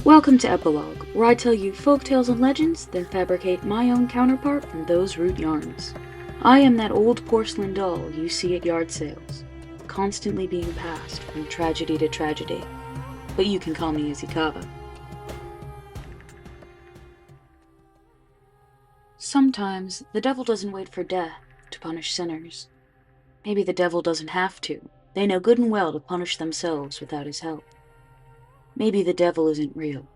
Welcome to Epilogue, where I tell you folktales and legends, then fabricate my own counterpart from those root yarns. I am that old porcelain doll you see at yard sales, constantly being passed from tragedy to tragedy. But you can call me Izzie Cava. Sometimes the devil doesn't wait for death to punish sinners. Maybe the devil doesn't have to. They know good and well to punish themselves without his help. Maybe the devil isn't real,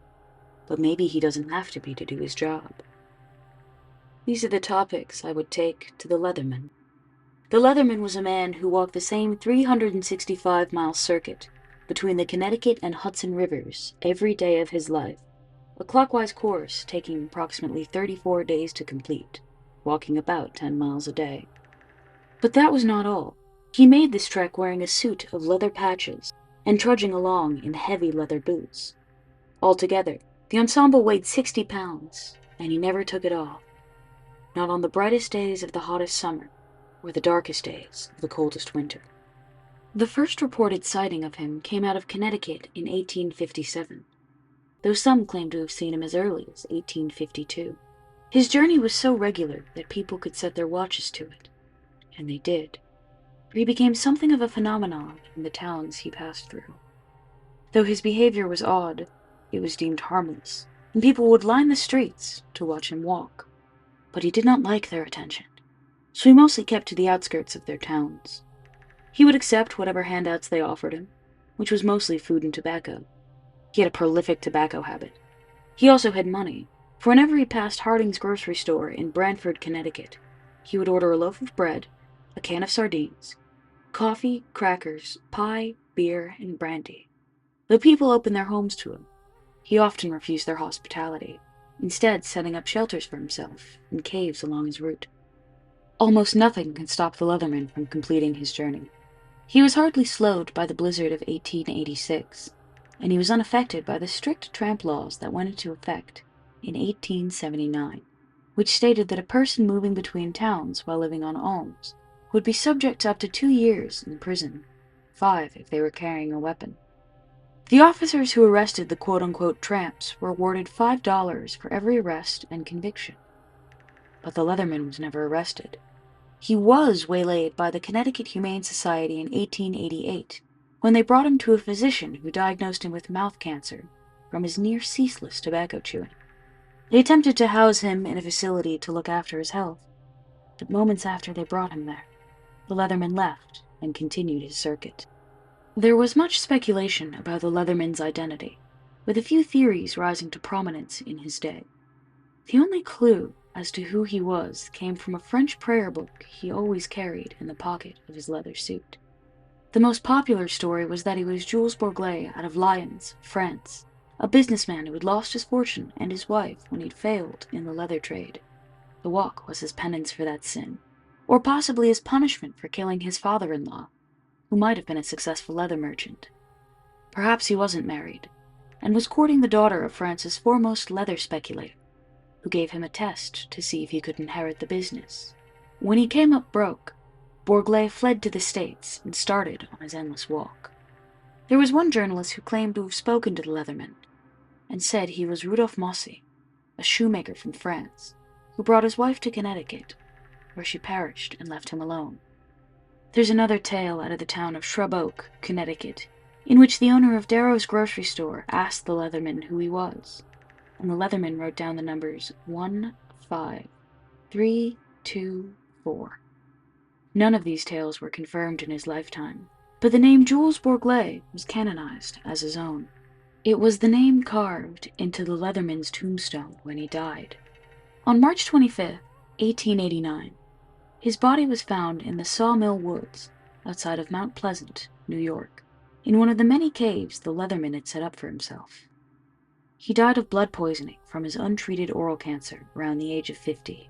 but maybe he doesn't have to be to do his job. These are the topics I would take to the Leatherman. The Leatherman was a man who walked the same 365-mile circuit between the Connecticut and Hudson rivers every day of his life, a clockwise course taking approximately 34 days to complete, walking about 10 miles a day. But that was not all. He made this trek wearing a suit of leather patches and trudging along in heavy leather boots. Altogether, the ensemble weighed 60 pounds, and he never took it off. Not on the brightest days of the hottest summer, or the darkest days of the coldest winter. The first reported sighting of him came out of Connecticut in 1857, though some claim to have seen him as early as 1852. His journey was so regular that people could set their watches to it, and they did, for he became something of a phenomenon in the towns he passed through. Though his behavior was odd, it was deemed harmless, and people would line the streets to watch him walk. But he did not like their attention, so he mostly kept to the outskirts of their towns. He would accept whatever handouts they offered him, which was mostly food and tobacco. He had a prolific tobacco habit. He also had money, for whenever he passed Harding's grocery store in Branford, Connecticut, he would order a loaf of bread, a can of sardines, coffee, crackers, pie, beer, and brandy. Though people opened their homes to him, he often refused their hospitality, instead setting up shelters for himself in caves along his route. Almost nothing could stop the Leatherman from completing his journey. He was hardly slowed by the blizzard of 1886, and he was unaffected by the strict tramp laws that went into effect in 1879, which stated that a person moving between towns while living on alms would be subject to up to 2 years in prison, 5 if they were carrying a weapon. The officers who arrested the quote-unquote tramps were awarded $5 for every arrest and conviction. But the Leatherman was never arrested. He was waylaid by the Connecticut Humane Society in 1888, when they brought him to a physician who diagnosed him with mouth cancer from his near-ceaseless tobacco chewing. They attempted to house him in a facility to look after his health, but moments after they brought him there, the Leatherman left and continued his circuit. There was much speculation about the Leatherman's identity, with a few theories rising to prominence in his day. The only clue as to who he was came from a French prayer book he always carried in the pocket of his leather suit. The most popular story was that he was Jules Bourglet out of Lyons, France, a businessman who had lost his fortune and his wife when he'd failed in the leather trade. The walk was his penance for that sin, or possibly his punishment for killing his father-in-law, who might have been a successful leather merchant. Perhaps he wasn't married, and was courting the daughter of France's foremost leather speculator, who gave him a test to see if he could inherit the business. When he came up broke, Bourglet fled to the States and started on his endless walk. There was one journalist who claimed to have spoken to the Leatherman, and said he was Rudolph Mossy, a shoemaker from France, who brought his wife to Connecticut, where she perished and left him alone. There's another tale out of the town of Shrub Oak, Connecticut, in which the owner of Darrow's grocery store asked the Leatherman who he was, and the Leatherman wrote down the numbers 1, 5, 3, 2, 4. None of these tales were confirmed in his lifetime, but the name Jules Bourglet was canonized as his own. It was the name carved into the Leatherman's tombstone when he died. On March 25, 1889, his body was found in the Sawmill Woods outside of Mount Pleasant, New York, in one of the many caves the Leatherman had set up for himself. He died of blood poisoning from his untreated oral cancer around the age of 50.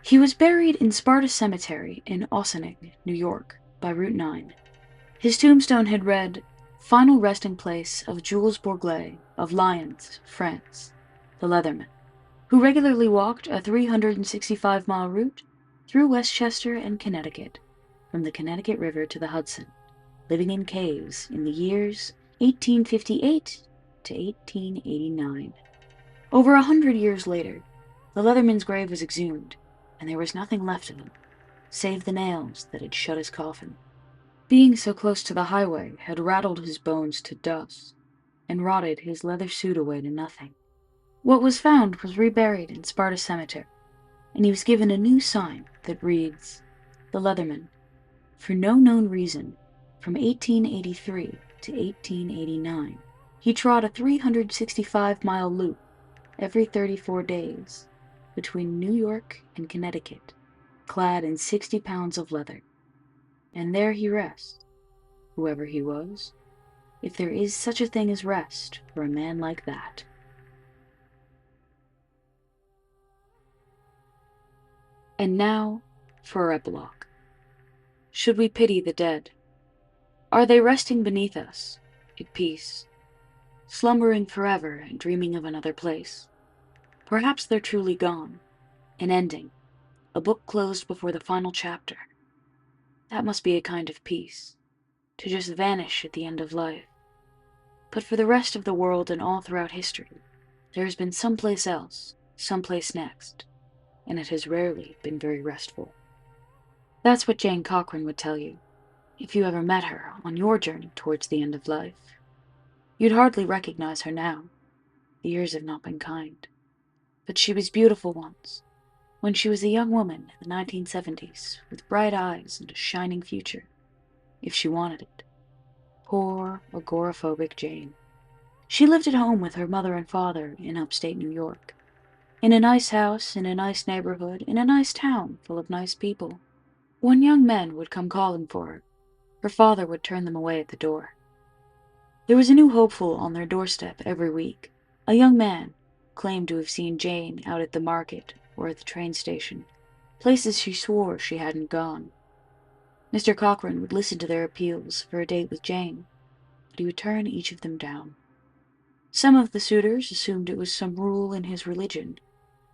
He was buried in Sparta Cemetery in Ossining, New York, by Route 9. His tombstone had read, "Final resting place of Jules Bourglet of Lyons, France, the Leatherman, who regularly walked a 365-mile route through Westchester and Connecticut, from the Connecticut River to the Hudson, living in caves in the years 1858 to 1889. Over 100 years later, the Leatherman's grave was exhumed, and there was nothing left of him, save the nails that had shut his coffin. Being so close to the highway had rattled his bones to dust, and rotted his leather suit away to nothing. What was found was reburied in Sparta Cemetery, and he was given a new sign that reads, The Leatherman, for no known reason, from 1883 to 1889. He trod a 365-mile loop every 34 days between New York and Connecticut, clad in 60 pounds of leather. And there he rests, whoever he was, if there is such a thing as rest for a man like that. And now for our epilogue. Should we pity the dead? Are they resting beneath us, at peace, slumbering forever and dreaming of another place? Perhaps they're truly gone, an ending, a book closed before the final chapter. That must be a kind of peace, to just vanish at the end of life. But for the rest of the world and all throughout history, there has been someplace else, someplace next, and it has rarely been very restful. That's what Jane Cochran would tell you, if you ever met her on your journey towards the end of life. You'd hardly recognize her now. The years have not been kind. But she was beautiful once, when she was a young woman in the 1970s, with bright eyes and a shining future, if she wanted it. Poor, agoraphobic Jane. She lived at home with her mother and father in upstate New York, in a nice house, in a nice neighborhood, in a nice town full of nice people. When young men would come calling for her, her father would turn them away at the door. There was a new hopeful on their doorstep every week. A young man claimed to have seen Jane out at the market or at the train station, places she swore she hadn't gone. Mr. Cochran would listen to their appeals for a date with Jane, but he would turn each of them down. Some of the suitors assumed it was some rule in his religion,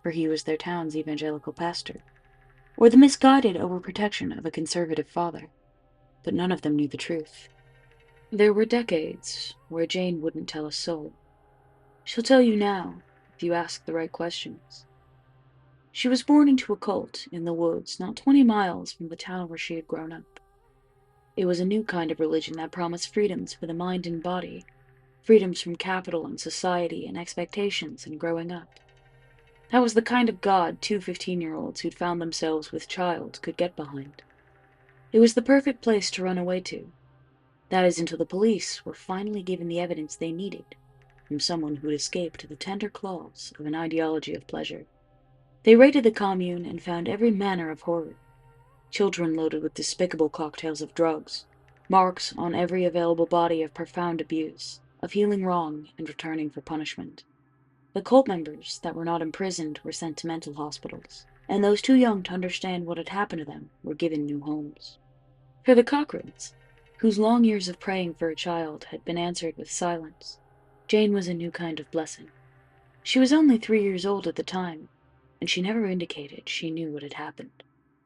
for he was their town's evangelical pastor, or the misguided overprotection of a conservative father, but none of them knew the truth. There were decades where Jane wouldn't tell a soul. She'll tell you now, if you ask the right questions. She was born into a cult in the woods not 20 miles from the town where she had grown up. It was a new kind of religion that promised freedoms for the mind and body, freedoms from capital and society and expectations and growing up. That was the kind of God 2 15-year-olds who'd found themselves with child could get behind. It was the perfect place to run away to. That is, until the police were finally given the evidence they needed from someone who'd escaped the tender claws of an ideology of pleasure. They raided the commune and found every manner of horror. Children loaded with despicable cocktails of drugs, marks on every available body of profound abuse, of healing wrong and returning for punishment. The cult members that were not imprisoned were sent to mental hospitals, and those too young to understand what had happened to them were given new homes. For the Cochrans, whose long years of praying for a child had been answered with silence, Jane was a new kind of blessing. She was only 3 years old at the time, and she never indicated she knew what had happened,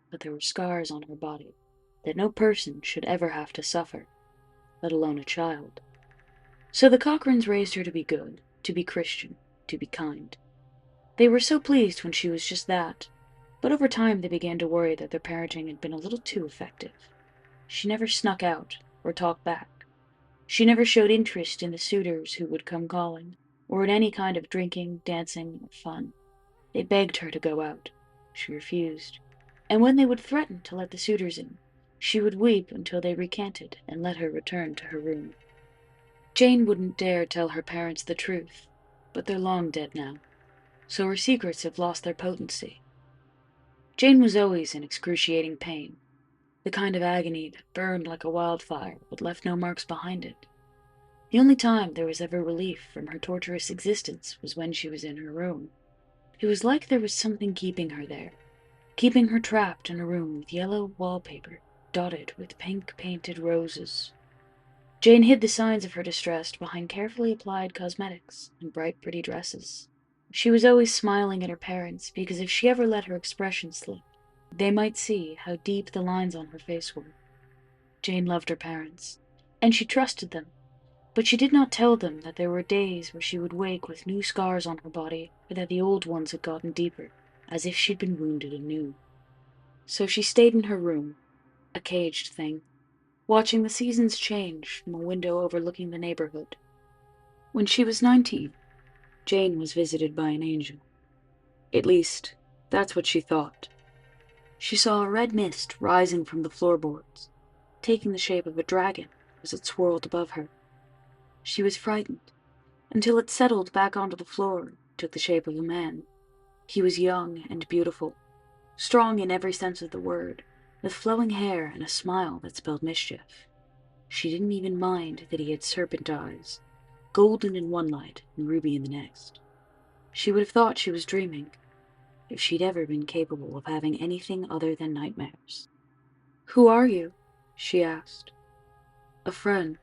but there were scars on her body that no person should ever have to suffer, let alone a child. So the Cochrans raised her to be good, to be Christian, to be kind. They were so pleased when she was just that, but over time they began to worry that their parenting had been a little too effective. She never snuck out or talked back. She never showed interest in the suitors who would come calling, or in any kind of drinking, dancing, or fun. They begged her to go out. She refused. And when they would threaten to let the suitors in, she would weep until they recanted and let her return to her room. Jane wouldn't dare tell her parents the truth, but they're long dead now, so her secrets have lost their potency. Jane was always in excruciating pain, the kind of agony that burned like a wildfire but left no marks behind it. The only time there was ever relief from her torturous existence was when she was in her room. It was like there was something keeping her there, keeping her trapped in a room with yellow wallpaper dotted with pink-painted roses. Jane hid the signs of her distress behind carefully applied cosmetics and bright, pretty dresses. She was always smiling at her parents because if she ever let her expression slip, they might see how deep the lines on her face were. Jane loved her parents, and she trusted them, But she did not tell them that there were days where she would wake with new scars on her body, or that the old ones had gotten deeper, as if she'd been wounded anew. So she stayed in her room, a caged thing, watching the seasons change from a window overlooking the neighborhood. When she was 19, Jane was visited by an angel. At least, that's what she thought. She saw a red mist rising from the floorboards, taking the shape of a dragon as it swirled above her. She was frightened, until it settled back onto the floor and took the shape of a man. He was young and beautiful, strong in every sense of the word, with flowing hair and a smile that spelled mischief. She didn't even mind that he had serpent eyes, golden in one light and ruby in the next. She would have thought she was dreaming, if she'd ever been capable of having anything other than nightmares. "Who are you?" she asked. "A friend,"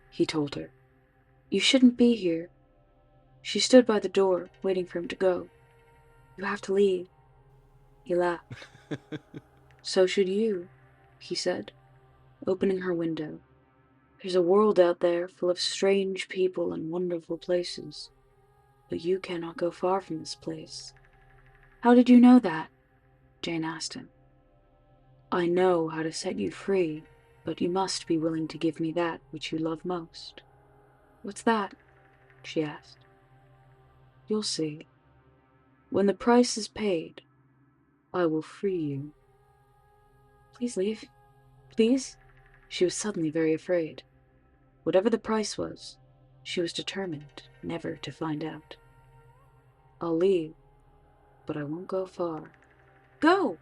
he told her. "You shouldn't be here." She stood by the door, waiting for him to go. "You have to leave." He laughed. "So should you," he said, opening her window. "There's a world out there full of strange people and wonderful places. But you cannot go far from this place." "How did you know that?" Jane asked him. "I know how to set you free, but you must be willing to give me that which you love most." "What's that?" she asked. "You'll see. When the price is paid, I will free you." "Please leave. Please?" She was suddenly very afraid. Whatever the price was, she was determined never to find out. "I'll leave, but I won't go far." "Go!"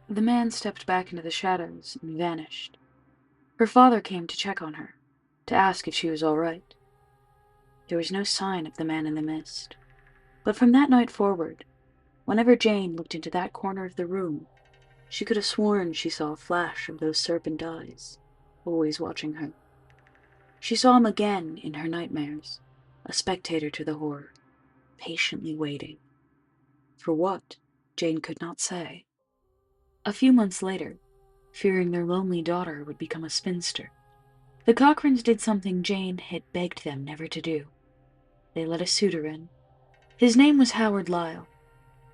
The man stepped back into the shadows and vanished. Her father came to check on her, to ask if she was all right. There was no sign of the man in the mist. But from that night forward, whenever Jane looked into that corner of the room, she could have sworn she saw a flash of those serpent eyes, always watching her. She saw him again in her nightmares, a spectator to the horror, patiently waiting. For what, Jane could not say. A few months later, fearing their lonely daughter would become a spinster, the Cochrans did something Jane had begged them never to do. They let a suitor in. His name was Howard Lyle,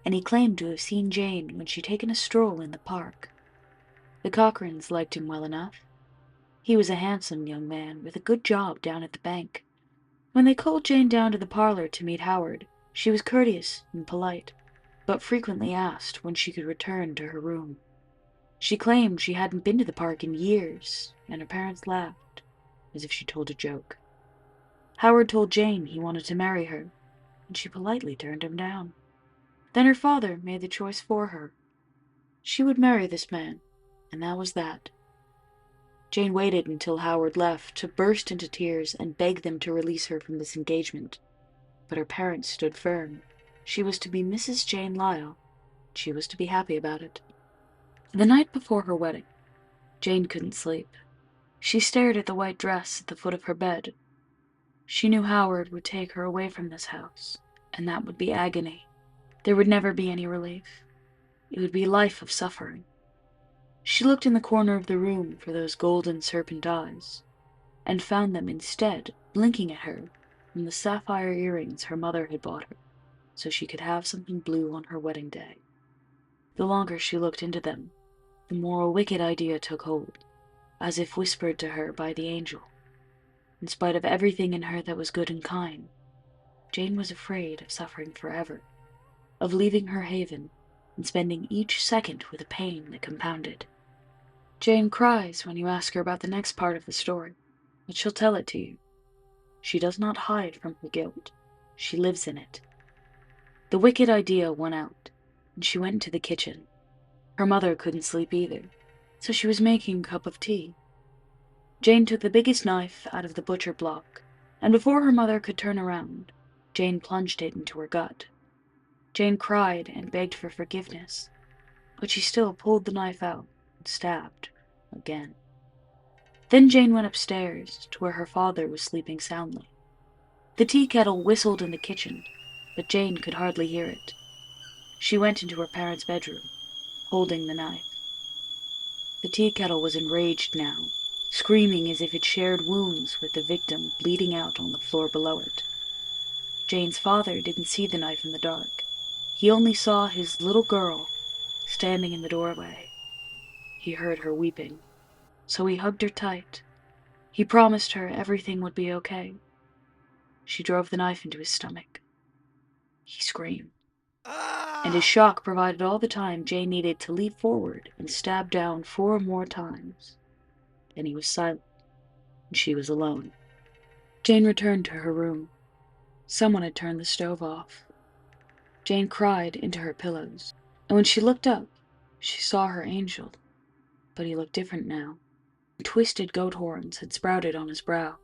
and he claimed to have seen Jane when she'd taken a stroll in the park. The Cochrans liked him well enough. He was a handsome young man with a good job down at the bank. When they called Jane down to the parlor to meet Howard, she was courteous and polite, but frequently asked when she could return to her room. She claimed she hadn't been to the park in years, and her parents laughed, as if she told a joke. Howard told Jane he wanted to marry her, and she politely turned him down. Then her father made the choice for her. She would marry this man, and that was that. Jane waited until Howard left to burst into tears and beg them to release her from this engagement. But her parents stood firm. She was to be Mrs. Jane Lyle. She was to be happy about it. The night before her wedding, Jane couldn't sleep. She stared at the white dress at the foot of her bed. She knew Howard would take her away from this house, and that would be agony. There would never be any relief. It would be a life of suffering. She looked in the corner of the room for those golden serpent eyes, and found them instead blinking at her from the sapphire earrings her mother had bought her, so she could have something blue on her wedding day. The longer she looked into them, the more a wicked idea took hold, as if whispered to her by the angel. In spite of everything in her that was good and kind, Jane was afraid of suffering forever, of leaving her haven and spending each second with a pain that compounded. Jane cries when you ask her about the next part of the story, but she'll tell it to you. She does not hide from her guilt. She lives in it. The wicked idea won out, and she went into the kitchen. Her mother couldn't sleep either, so she was making a cup of tea. Jane took the biggest knife out of the butcher block, and before her mother could turn around, Jane plunged it into her gut. Jane cried and begged for forgiveness, but she still pulled the knife out and stabbed again. Then Jane went upstairs to where her father was sleeping soundly. The tea kettle whistled in the kitchen, but Jane could hardly hear it. She went into her parents' bedroom, holding the knife. The tea kettle was enraged now, screaming as if it shared wounds with the victim bleeding out on the floor below it. Jane's father didn't see the knife in the dark. He only saw his little girl standing in the doorway. He heard her weeping, so he hugged her tight. He promised her everything would be okay. She drove the knife into his stomach. He screamed, and his shock provided all the time Jane needed to leap forward and stab down 4 more times. Then he was silent, and she was alone. Jane returned to her room. Someone had turned the stove off. Jane cried into her pillows, and when she looked up, she saw her angel. But he looked different now. Twisted goat horns had sprouted on his brow.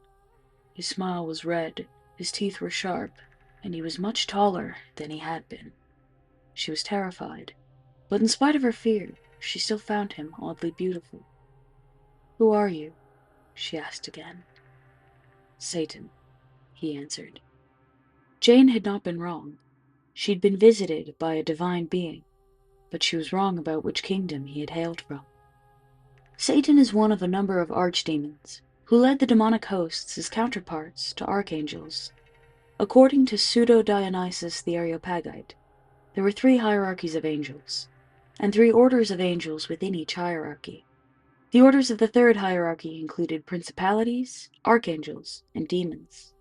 His smile was red, his teeth were sharp, and he was much taller than he had been. She was terrified, but in spite of her fear, she still found him oddly beautiful. "Who are you?" she asked again. "Satan," he answered. Jane had not been wrong. She'd been visited by a divine being, but she was wrong about which kingdom he had hailed from. Satan is one of a number of archdemons, who led the demonic hosts as counterparts to archangels. According to Pseudo-Dionysius the Areopagite, there were 3 hierarchies of angels, and 3 orders of angels within each hierarchy. The orders of the 3rd hierarchy included principalities, archangels, and demons.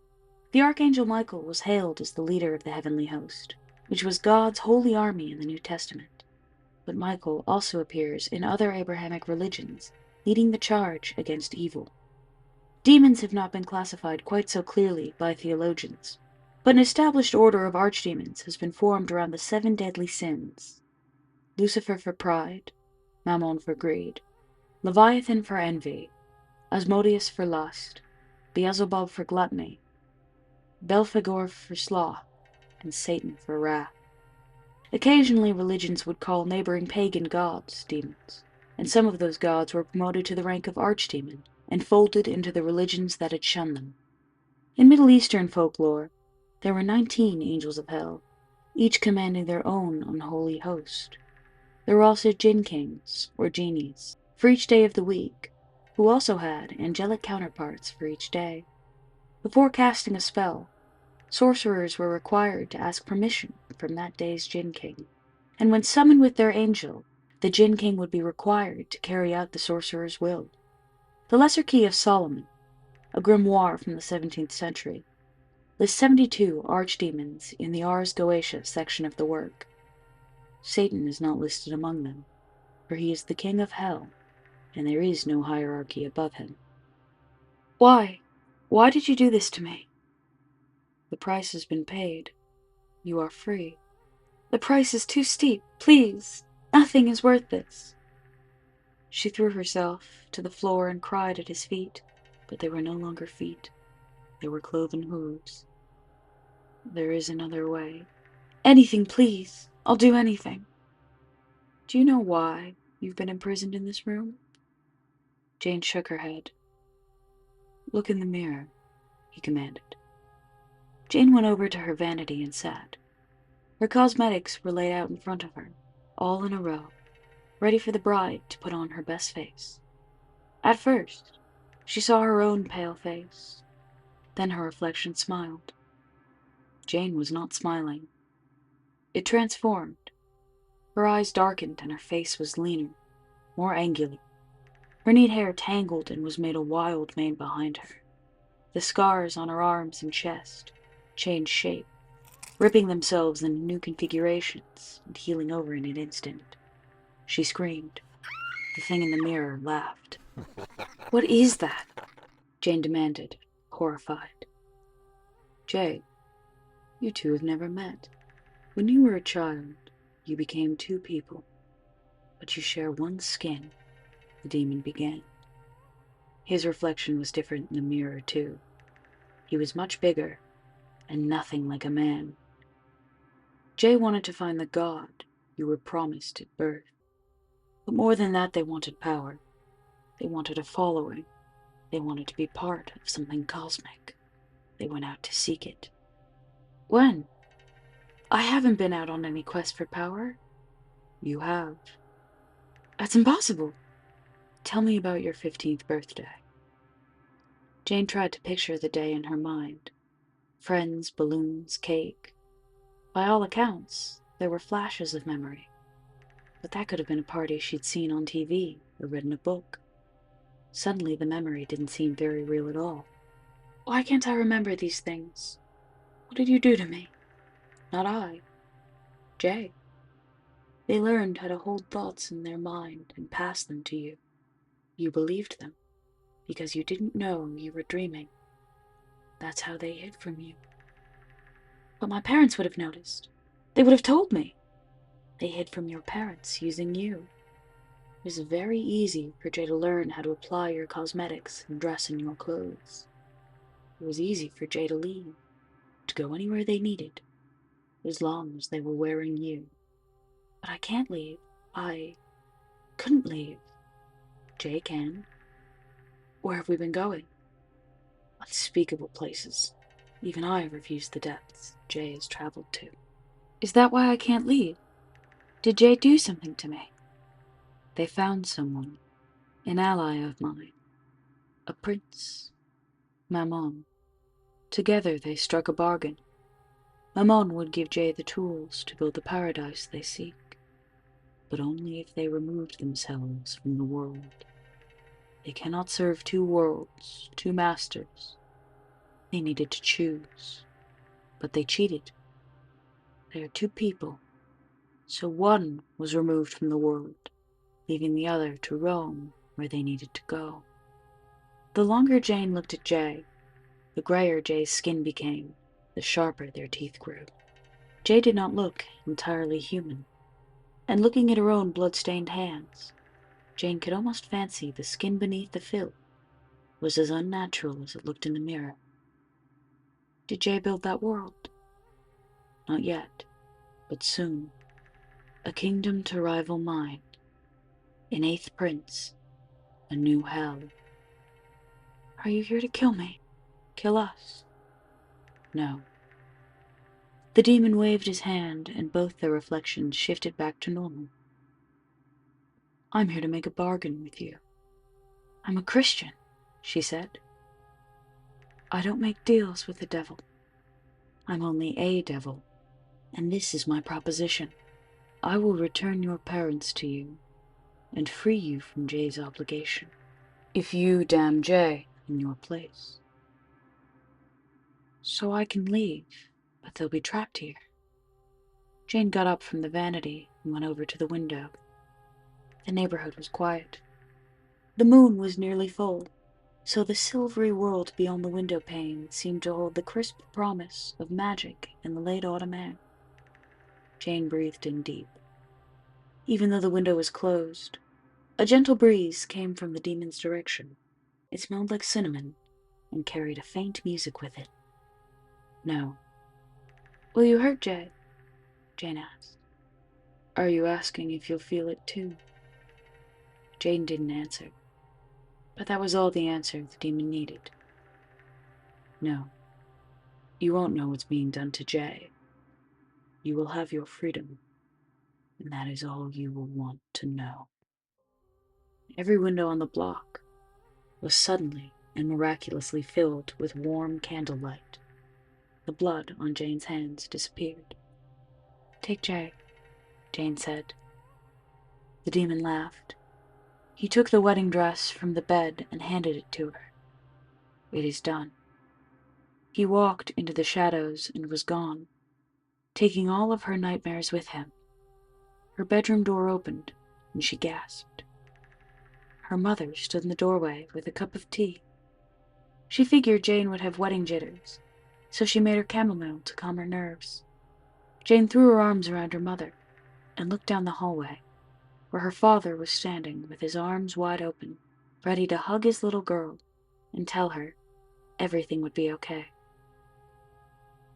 The archangel Michael was hailed as the leader of the heavenly host, which was God's holy army in the New Testament. But Michael also appears in other Abrahamic religions, leading the charge against evil. Demons have not been classified quite so clearly by theologians, but an established order of archdemons has been formed around the 7 deadly sins: Lucifer for pride, Mammon for greed, Leviathan for envy, Asmodeus for lust, Beelzebub for gluttony, Belphegor for sloth, and Satan for wrath. Occasionally religions would call neighboring pagan gods demons, and some of those gods were promoted to the rank of archdemon and folded into the religions that had shunned them. In Middle Eastern folklore, there were 19 angels of hell, each commanding their own unholy host. There were also jinn kings, or genies, for each day of the week, who also had angelic counterparts for each day. Before casting a spell, sorcerers were required to ask permission from that day's jinn king, and when summoned with their angel, the jinn king would be required to carry out the sorcerer's will. The Lesser Key of Solomon, a grimoire from the 17th century, lists 72 archdemons in the Ars Goetia section of the work. Satan is not listed among them, for he is the king of hell, and there is no hierarchy above him. "Why? Why did you do this to me?" "The price has been paid. You are free." "The price is too steep. Please. Nothing is worth this." She threw herself to the floor and cried at his feet, but they were no longer feet. They were cloven hooves. "There is another way." "Anything, please. I'll do anything." "Do you know why you've been imprisoned in this room?" Jane shook her head. "Look in the mirror," he commanded. Jane went over to her vanity and sat. Her cosmetics were laid out in front of her, all in a row, ready for the bride to put on her best face. At first, she saw her own pale face. Then her reflection smiled. Jane was not smiling. It transformed. Her eyes darkened and her face was leaner, more angular. Her neat hair tangled and was made a wild mane behind her. The scars on her arms and chest changed shape, ripping themselves into new configurations and healing over in an instant. She screamed. The thing in the mirror laughed. "What is that?" Jane demanded, horrified. "Jane, you two have never met. When you were a child, you became 2 people, but you share one skin," the demon began. His reflection was different in the mirror, too. He was much bigger, and nothing like a man. Jay wanted to find the god you were promised at birth. But more than that, they wanted power. They wanted a following. They wanted to be part of something cosmic. They went out to seek it. "When?" "I haven't been out on any quest for power." "You have." "That's impossible." "Tell me about your 15th birthday." Jane tried to picture the day in her mind. Friends, balloons, cake. By all accounts, there were flashes of memory. But that could have been a party she'd seen on TV or read in a book. Suddenly the memory didn't seem very real at all. Why can't I remember these things? What did you do to me? Not I. Jay. They learned how to hold thoughts in their mind and pass them to you. You believed them, because you didn't know you were dreaming. That's how they hid from you. But my parents would have noticed. They would have told me. They hid from your parents using you. It was very easy for Jay to learn how to apply your cosmetics and dress in your clothes. It was easy for Jay to leave, to go anywhere they needed, as long as they were wearing you. But I can't leave. I couldn't leave. Jay can. Where have we been going? Unspeakable places. Even I refuse the depths Jay has traveled to. Is that why I can't leave? Did Jay do something to me? They found someone, an ally of mine, a prince, Mammon. Together they struck a bargain. Mammon would give Jay the tools to build the paradise they seek, but only if they removed themselves from the world. They cannot serve two worlds, two masters. They needed to choose, but they cheated. They are two people, so one was removed from the world, leaving the other to roam where they needed to go. The longer Jane looked at Jay, the grayer Jay's skin became, the sharper their teeth grew. Jay did not look entirely human, and looking at her own blood-stained hands, Jane could almost fancy the skin beneath the fill was as unnatural as it looked in the mirror. Did Jay build that world? Not yet, but soon. A kingdom to rival mine, an eighth prince, a new hell. Are you here to kill me? Kill us? No. The demon waved his hand, and both their reflections shifted back to normal. I'm here to make a bargain with you. I'm a Christian, she said. I don't make deals with the devil. I'm only a devil, and this is my proposition. I will return your parents to you and free you from Jay's obligation, if you damn Jay in your place. So I can leave, but they'll be trapped here. Jane got up from the vanity and went over to the window. The neighborhood was quiet. The moon was nearly full, so the silvery world beyond the window pane seemed to hold the crisp promise of magic in the late autumn air. Jane breathed in deep. Even though the window was closed, a gentle breeze came from the demon's direction. It smelled like cinnamon and carried a faint music with it. No. Will you hurt Jay? Jane asked. Are you asking if you'll feel it too? Jane didn't answer, but that was all the answer the demon needed. No. You won't know what's being done to Jay. You will have your freedom, and that is all you will want to know. Every window on the block was suddenly and miraculously filled with warm candlelight. The blood on Jane's hands disappeared. Take Jay, Jane said. The demon laughed. He took the wedding dress from the bed and handed it to her. It is done. He walked into the shadows and was gone, taking all of her nightmares with him. Her bedroom door opened, and she gasped. Her mother stood in the doorway with a cup of tea. She figured Jane would have wedding jitters, so she made her chamomile to calm her nerves. Jane threw her arms around her mother and looked down the hallway, where her father was standing with his arms wide open, ready to hug his little girl and tell her everything would be okay.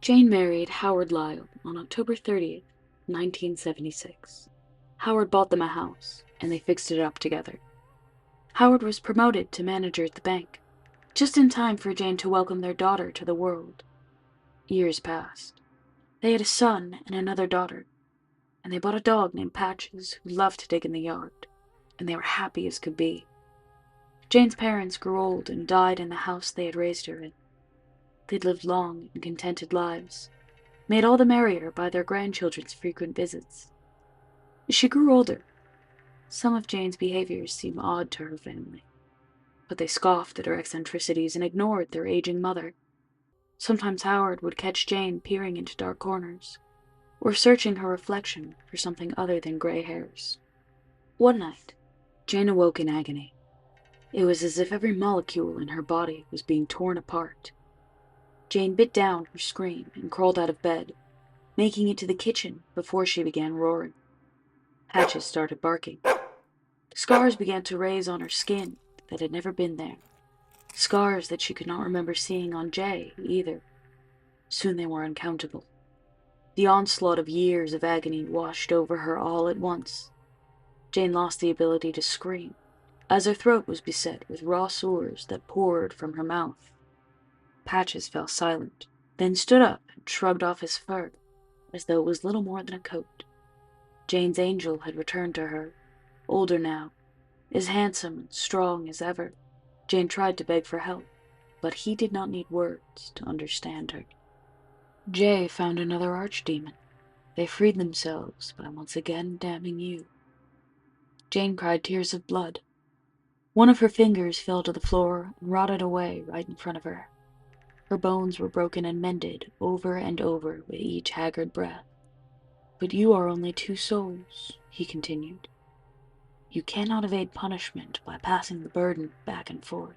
Jane married Howard Lyle on October 30th, 1976. Howard bought them a house, and they fixed it up together. Howard was promoted to manager at the bank, just in time for Jane to welcome their daughter to the world. Years passed. They had a son and another daughter, and they bought a dog named Patches who loved to dig in the yard, and they were happy as could be. Jane's parents grew old and died in the house they had raised her in. They'd lived long and contented lives, made all the merrier by their grandchildren's frequent visits. As she grew older, some of Jane's behaviors seemed odd to her family, but they scoffed at her eccentricities and ignored their aging mother. Sometimes Howard would catch Jane peering into dark corners, or searching her reflection for something other than gray hairs. One night, Jane awoke in agony. It was as if every molecule in her body was being torn apart. Jane bit down her scream and crawled out of bed, making it to the kitchen before she began roaring. Patches started barking. Scars began to raise on her skin that had never been there. Scars that she could not remember seeing on Jay, either. Soon they were uncountable. The onslaught of years of agony washed over her all at once. Jane lost the ability to scream, as her throat was beset with raw sores that poured from her mouth. Patches fell silent, then stood up and shrugged off his fur, as though it was little more than a coat. Jane's angel had returned to her, older now, as handsome and strong as ever. Jane tried to beg for help, but he did not need words to understand her. Jay found another archdemon. They freed themselves by once again damning you. Jane cried tears of blood. One of her fingers fell to the floor and rotted away right in front of her. Her bones were broken and mended over and over with each haggard breath. But you are only two souls, he continued. You cannot evade punishment by passing the burden back and forth.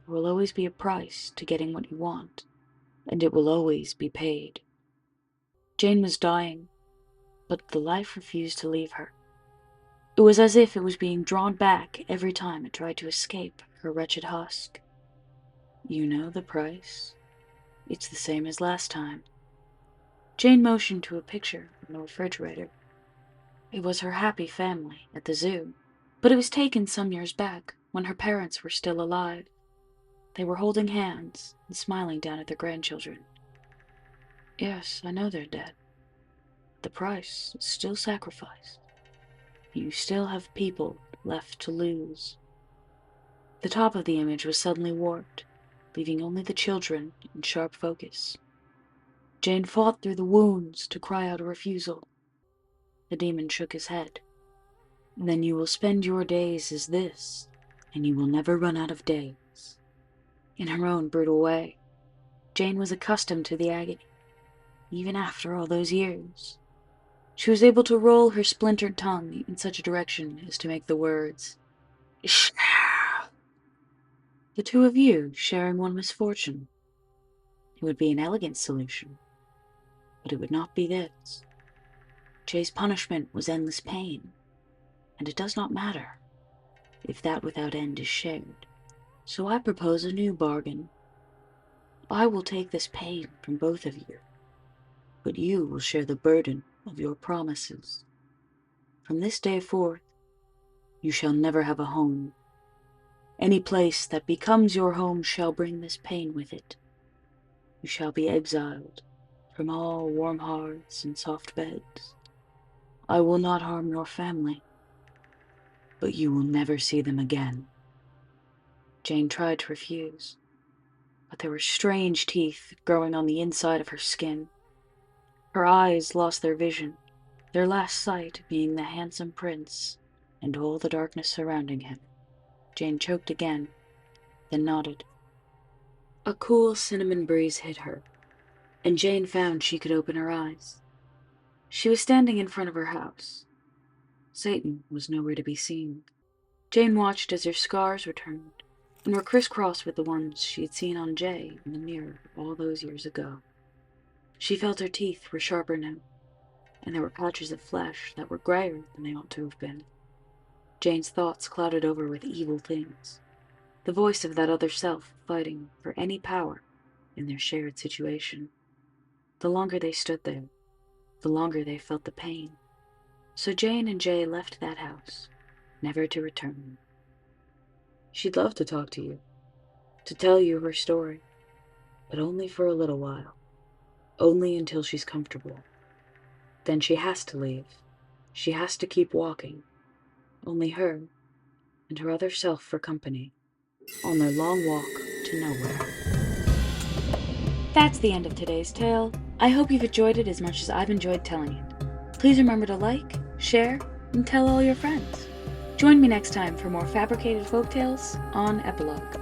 There will always be a price to getting what you want, and it will always be paid. Jane was dying, but the life refused to leave her. It was as if it was being drawn back every time it tried to escape her wretched husk. You know the price. It's the same as last time. Jane motioned to a picture on the refrigerator. It was her happy family at the zoo, but it was taken some years back when her parents were still alive. They were holding hands and smiling down at their grandchildren. Yes, I know they're dead. The price is still sacrificed. You still have people left to lose. The top of the image was suddenly warped, leaving only the children in sharp focus. Jane fought through the wounds to cry out a refusal. The demon shook his head. Then you will spend your days as this, and you will never run out of days. In her own brutal way, Jane was accustomed to the agony, even after all those years. She was able to roll her splintered tongue in such a direction as to make the words, "Shah." The two of you sharing one misfortune. It would be an elegant solution, but it would not be this. Jay's punishment was endless pain, and it does not matter if that without end is shared. So I propose a new bargain. I will take this pain from both of you, but you will share the burden of your promises. From this day forth, you shall never have a home. Any place that becomes your home shall bring this pain with it. You shall be exiled from all warm hearths and soft beds. I will not harm your family, but you will never see them again. Jane tried to refuse, but there were strange teeth growing on the inside of her skin. Her eyes lost their vision, their last sight being the handsome prince and all the darkness surrounding him. Jane choked again, then nodded. A cool cinnamon breeze hit her, and Jane found she could open her eyes. She was standing in front of her house. Satan was nowhere to be seen. Jane watched as her scars returned, and were crisscrossed with the ones she had seen on Jay in the mirror all those years ago. She felt her teeth were sharper now, and there were patches of flesh that were grayer than they ought to have been. Jane's thoughts clouded over with evil things, the voice of that other self fighting for any power in their shared situation. The longer they stood there, the longer they felt the pain. So Jane and Jay left that house, never to return. She'd love to talk to you, to tell you her story, but only for a little while, only until she's comfortable. Then she has to leave. She has to keep walking. Only her and her other self for company on their long walk to nowhere. That's the end of today's tale. I hope you've enjoyed it as much as I've enjoyed telling it. Please remember to like, share, and tell all your friends. Join me next time for more fabricated folktales on Epilogue.